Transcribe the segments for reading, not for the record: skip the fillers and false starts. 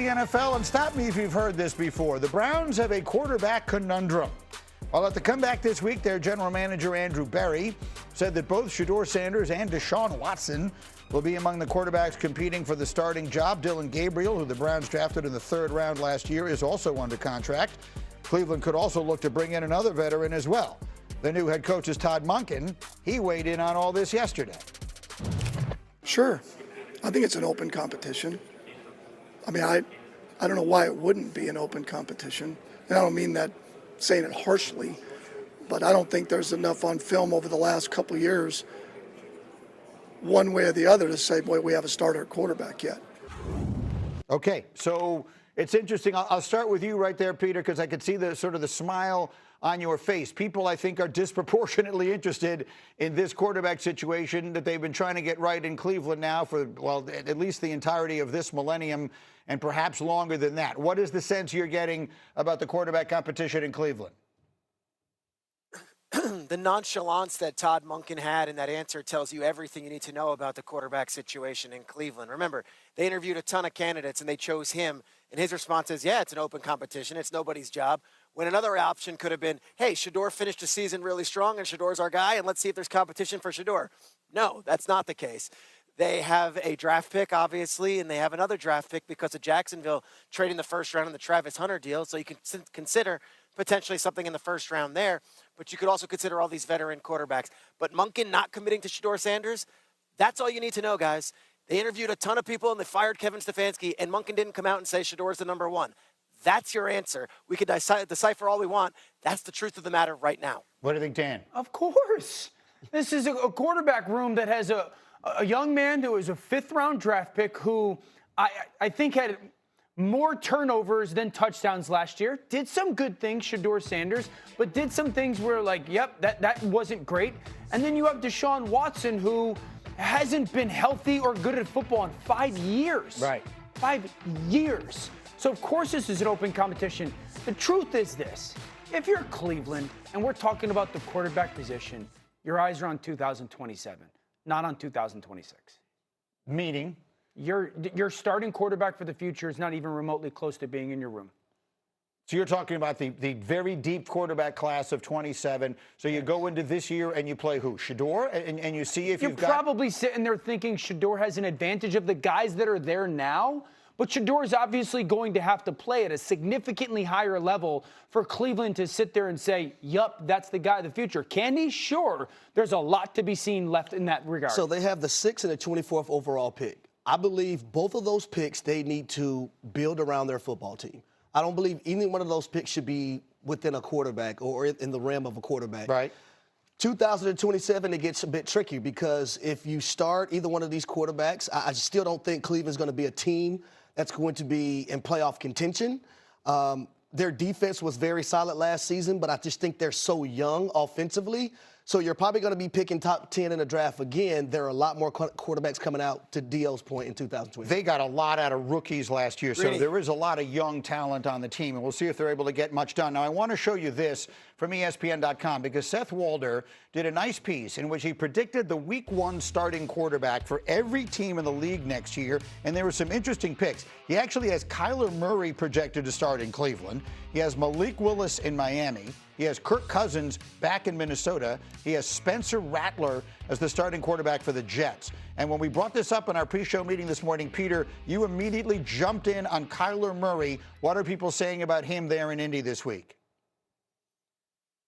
the NFL, and stop me if you've heard this before. The Browns have a quarterback conundrum. While at the comeback this week, their general manager, Andrew Berry, said that both Shedeur Sanders and Deshaun Watson will be among the quarterbacks competing for the starting job. Dylan Gabriel, who the Browns drafted in the 3rd round last year, is also under contract. Cleveland could also look to bring in another veteran as well. The new head coach is Todd Monken. He weighed in on all this yesterday. Sure. I think it's an open competition. I mean, I don't know why it wouldn't be an open competition. And I don't mean that saying it harshly, but I don't think there's enough on film over the last couple of years, one way or the other, to say, boy, we have a starter quarterback yet. Okay, so it's interesting. I'll start with you right there, Peter, because I could see the sort of the smile on your face. People, I think, are disproportionately interested in this quarterback situation that they've been trying to get right in Cleveland now for, well, at least the entirety of this millennium and perhaps longer than that. What is the sense you're getting about the quarterback competition in Cleveland? The nonchalance that Todd Monken had in that answer tells you everything you need to know about the quarterback situation in Cleveland. Remember, they interviewed a ton of candidates and they chose him. And his response is, yeah, it's an open competition. It's nobody's job. When another option could have been, hey, Shedeur finished the season really strong and Shedeur's our guy, and let's see if there's competition for Shedeur. No, that's not the case. They have a draft pick, obviously, and they have another draft pick because of Jacksonville trading the 1st round in the Travis Hunter deal. So you can consider potentially something in the 1st round there. But you could also consider all these veteran quarterbacks. But Monken not committing to Shedeur Sanders, that's all you need to know, guys. They interviewed a ton of people and they fired Kevin Stefanski, and Monken didn't come out and say Shedeur's the number 1. That's your answer. We could decipher all we want. That's the truth of the matter right now. What do you think, Dan? Of course. This is a quarterback room that has a young man who is a 5th-round draft pick who I think had more turnovers than touchdowns last year. Did some good things, Shedeur Sanders, but did some things where, like, yep, that wasn't great. And then you have Deshaun Watson, who hasn't been healthy or good at football in 5 years. Right. 5 years. So, of course, this is an open competition. The truth is this. If you're Cleveland and we're talking about the quarterback position, your eyes are on 2027, not on 2026. Meaning? Your starting quarterback for the future is not even remotely close to being in your room. So you're talking about the very deep quarterback class of 27. So you go into this year and you play who? Shedeur? And you see if you're you've got... probably sitting there thinking Shedeur has an advantage of the guys that are there now. But Shedeur is obviously going to have to play at a significantly higher level for Cleveland to sit there and say, yup, that's the guy of the future. Can he? Sure. There's a lot to be seen left in that regard. So they have the 6th and the 24th overall pick. I believe both of those picks, they need to build around their football team. I don't believe either one of those picks should be within a quarterback or in the realm of a quarterback. Right. 2027, it gets a bit tricky because if you start either one of these quarterbacks, I still don't think Cleveland's going to be a team that's going to be in playoff contention. Their defense was very solid last season, but I just think they're so young offensively. So you're probably going to be picking top 10 in the draft again. There are a lot more quarterbacks coming out, to DL's point, in 2020. They got a lot out of rookies last year, so there is a lot of young talent on the team, and we'll see if they're able to get much done. Now, I want to show you this from ESPN.com because Seth Walder did a nice piece in which he predicted the Week 1 starting quarterback for every team in the league next year, and there were some interesting picks. He actually has Kyler Murray projected to start in Cleveland. He has Malik Willis in Miami. He has Kirk Cousins back in Minnesota. He has Spencer Rattler as the starting quarterback for the Jets. And when we brought this up in our pre-show meeting this morning, Peter, you immediately jumped in on Kyler Murray. What are people saying about him there in Indy this week?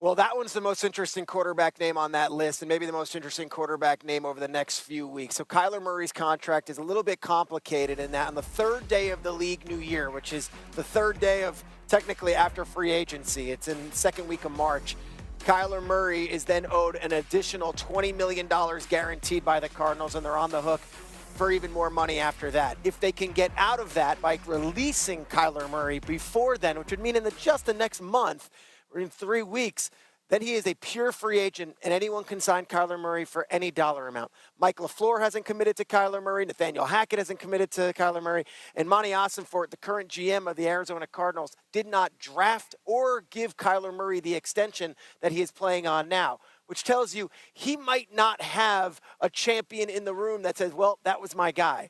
Well, that one's the most interesting quarterback name on that list, and maybe the most interesting quarterback name over the next few weeks. So Kyler Murray's contract is a little bit complicated in that on the 3rd day of the league new year, which is the 3rd day of technically after free agency, it's in the 2nd week of March, Kyler Murray is then owed an additional $20 million guaranteed by the Cardinals, and they're on the hook for even more money after that. If they can get out of that by releasing Kyler Murray before then, which would mean in just the next month, or in 3 weeks, then he is a pure free agent, and anyone can sign Kyler Murray for any dollar amount. Mike LaFleur hasn't committed to Kyler Murray. Nathaniel Hackett hasn't committed to Kyler Murray. And Monty Ossenfort, the current GM of the Arizona Cardinals, did not draft or give Kyler Murray the extension that he is playing on now, which tells you he might not have a champion in the room that says, well, that was my guy.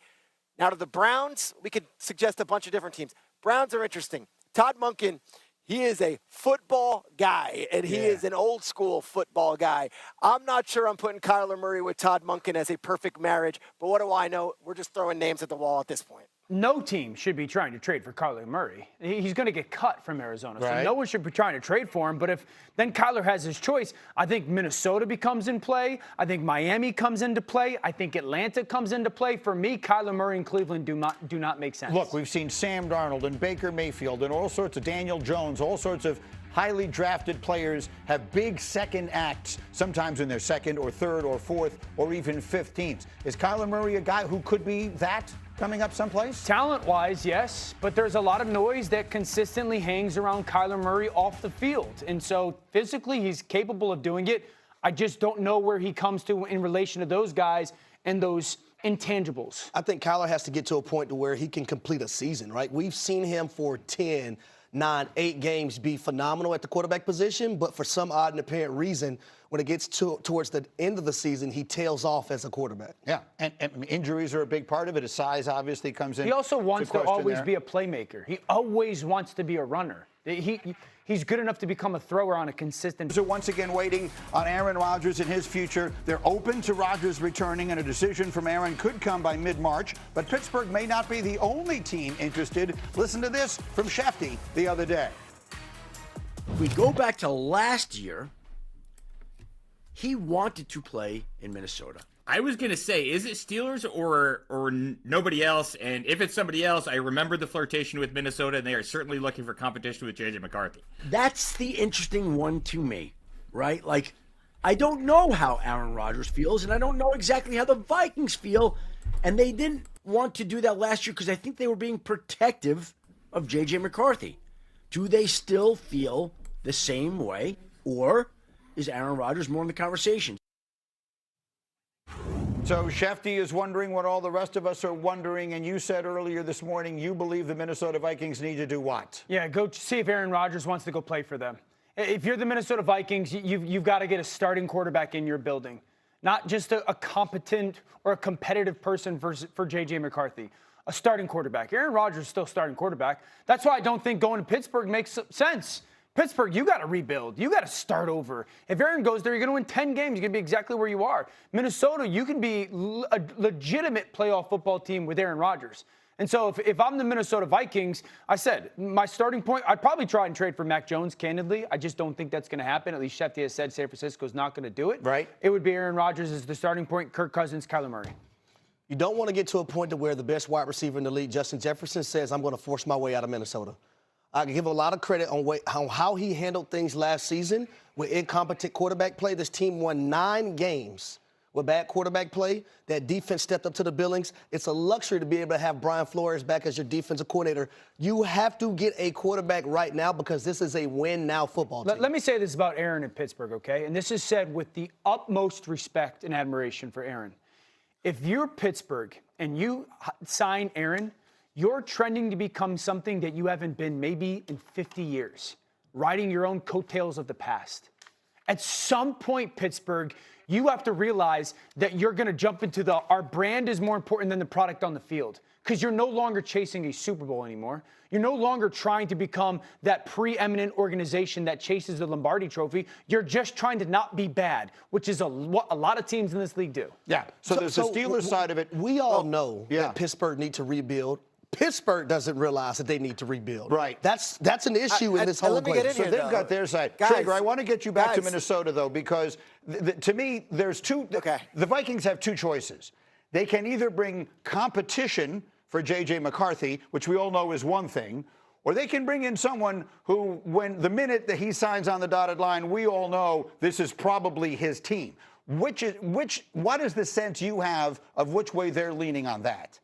Now to the Browns, we could suggest a bunch of different teams. Browns are interesting. Todd Monken, he is a football guy, and he is an old-school football guy. I'm not sure I'm putting Kyler Murray with Todd Monken as a perfect marriage, but what do I know? We're just throwing names at the wall at this point. No team should be trying to trade for Kyler Murray. He's going to get cut from Arizona, so Right. no one should be trying to trade for him. But if then Kyler has his choice, I think Minnesota becomes in play. I think Miami comes into play. I think Atlanta comes into play. For me, Kyler Murray and Cleveland do not make sense. Look, we've seen Sam Darnold and Baker Mayfield and all sorts of Daniel Jones, all sorts of highly drafted players have big second acts, sometimes in their second or third or fourth or even fifth teams. Is Kyler Murray a guy who could be that coming up someplace? Talent-wise, yes, but there's a lot of noise that consistently hangs around Kyler Murray off the field. And so physically, he's capable of doing it. I just don't know where he comes to in relation to those guys and those intangibles. I think Kyler has to get to a point to where he can complete a season, right? We've seen him for 10, 9, 8 games be phenomenal at the quarterback position, but for some odd and apparent reason, when it gets towards the end of the season, he tails off as a quarterback. Yeah, and injuries are a big part of it. His size obviously comes in. He also wants to always there. be a playmaker. He always wants to be a runner. He's good enough to become a thrower on a consistent. So once again waiting on Aaron Rodgers and his future. They're open to Rodgers returning, and a decision from Aaron could come by mid-March. But Pittsburgh may not be the only team interested. Listen to this from Shefty the other day. We go back to last year. He wanted to play in Minnesota. I was going to say, is it Steelers or nobody else? And if it's somebody else, I remember the flirtation with Minnesota, and they are certainly looking for competition with J.J. McCarthy. That's the interesting one to me, right? Like, I don't know how Aaron Rodgers feels, and I don't know exactly how the Vikings feel. And they didn't want to do that last year because I think they were being protective of J.J. McCarthy. Do they still feel the same way, or is Aaron Rodgers more in the conversation? So Shefty is wondering what all the rest of us are wondering, and you said earlier this morning you believe the Minnesota Vikings need to do what? Yeah, go see if Aaron Rodgers wants to go play for them. If you're the Minnesota Vikings, you've got to get a starting quarterback in your building, not just a competent or a competitive person for J.J. McCarthy. A starting quarterback. Aaron Rodgers is still starting quarterback. That's why I don't think going to Pittsburgh makes sense. Pittsburgh, you got to rebuild. You got to start over. If Aaron goes there, you're going to win 10 games. You're going to be exactly where you are. Minnesota, you can be a legitimate playoff football team with Aaron Rodgers. And so if I'm the Minnesota Vikings, I said, my starting point, I'd probably try and trade for Mac Jones, candidly. I just don't think that's going to happen. At least Shefty has said San Francisco's not going to do it. Right. It would be Aaron Rodgers as the starting point, Kirk Cousins, Kyler Murray. You don't want to get to a point to where the best wide receiver in the league, Justin Jefferson, says, I'm going to force my way out of Minnesota. I can give a lot of credit on how he handled things last season with incompetent quarterback play. This team won 9 games with bad quarterback play. That defense stepped up to the billings. It's a luxury to be able to have Brian Flores back as your defensive coordinator. You have to get a quarterback right now because this is a win-now football team. Let me say this about Aaron in Pittsburgh, okay? And this is said with the utmost respect and admiration for Aaron. If you're Pittsburgh and you sign Aaron, you're trending to become something that you haven't been maybe in 50 years, riding your own coattails of the past. At some point, Pittsburgh, you have to realize that you're going to jump into our brand is more important than the product on the field because you're no longer chasing a Super Bowl anymore. You're no longer trying to become that preeminent organization that chases the Lombardi Trophy. You're just trying to not be bad, which is what a lot of teams in this league do. Yeah, so there's the Steelers side of it. We all know that Pittsburgh need to rebuild. Pittsburgh doesn't realize that they need to rebuild. Right. That's an issue in this whole let me get in So here, they've though. got their side. Guys, Traeger, I want to get you back to guys. Minnesota, though, because to me, there's two. Okay. The Vikings have two choices. They can either bring competition for J.J. McCarthy, which we all know is one thing, or they can bring in someone who, when the minute that he signs on the dotted line, we all know this is probably his team. What is the sense you have of which way they're leaning on that?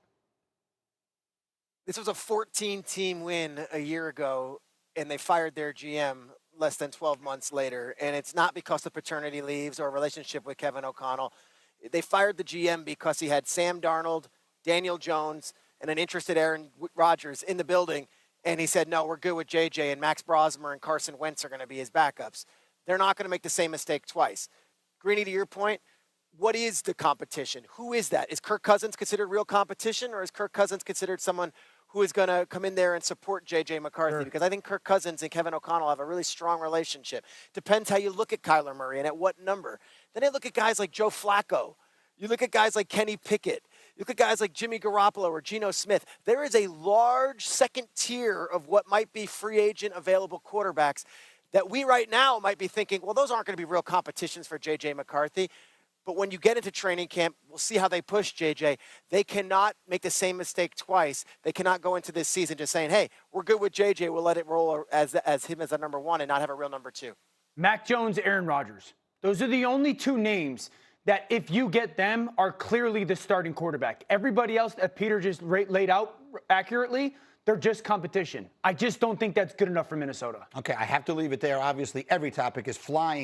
This was a 14-team win a year ago, and they fired their GM less than 12 months later. And it's not because of paternity leaves or a relationship with Kevin O'Connell. They fired the GM because he had Sam Darnold, Daniel Jones, and an interested Aaron Rodgers in the building. And he said, no, we're good with JJ, and Max Brosmer and Carson Wentz are going to be his backups. They're not going to make the same mistake twice. Greeny, to your point, what is the competition? Who is that? Is Kirk Cousins considered real competition, or is Kirk Cousins considered someone who is going to come in there and support J.J. McCarthy? Sure. Because I think Kirk Cousins and Kevin O'Connell have a really strong relationship. Depends how you look at Kyler Murray and at what number. Then I look at guys like Joe Flacco. You look at guys like Kenny Pickett. You look at guys like Jimmy Garoppolo or Geno Smith. There is a large second tier of what might be free agent available quarterbacks that we right now might be thinking, well, those aren't going to be real competitions for J.J. McCarthy. But when you get into training camp, we'll see how they push JJ. They cannot make the same mistake twice. They cannot go into this season just saying, hey, we're good with JJ. We'll let it roll as him as a number one and not have a real number two. Mac Jones, Aaron Rodgers. Those are the only two names that if you get them are clearly the starting quarterback. Everybody else that Peter just laid out accurately, they're just competition. I just don't think that's good enough for Minnesota. Okay, I have to leave it there. Obviously, every topic is flying.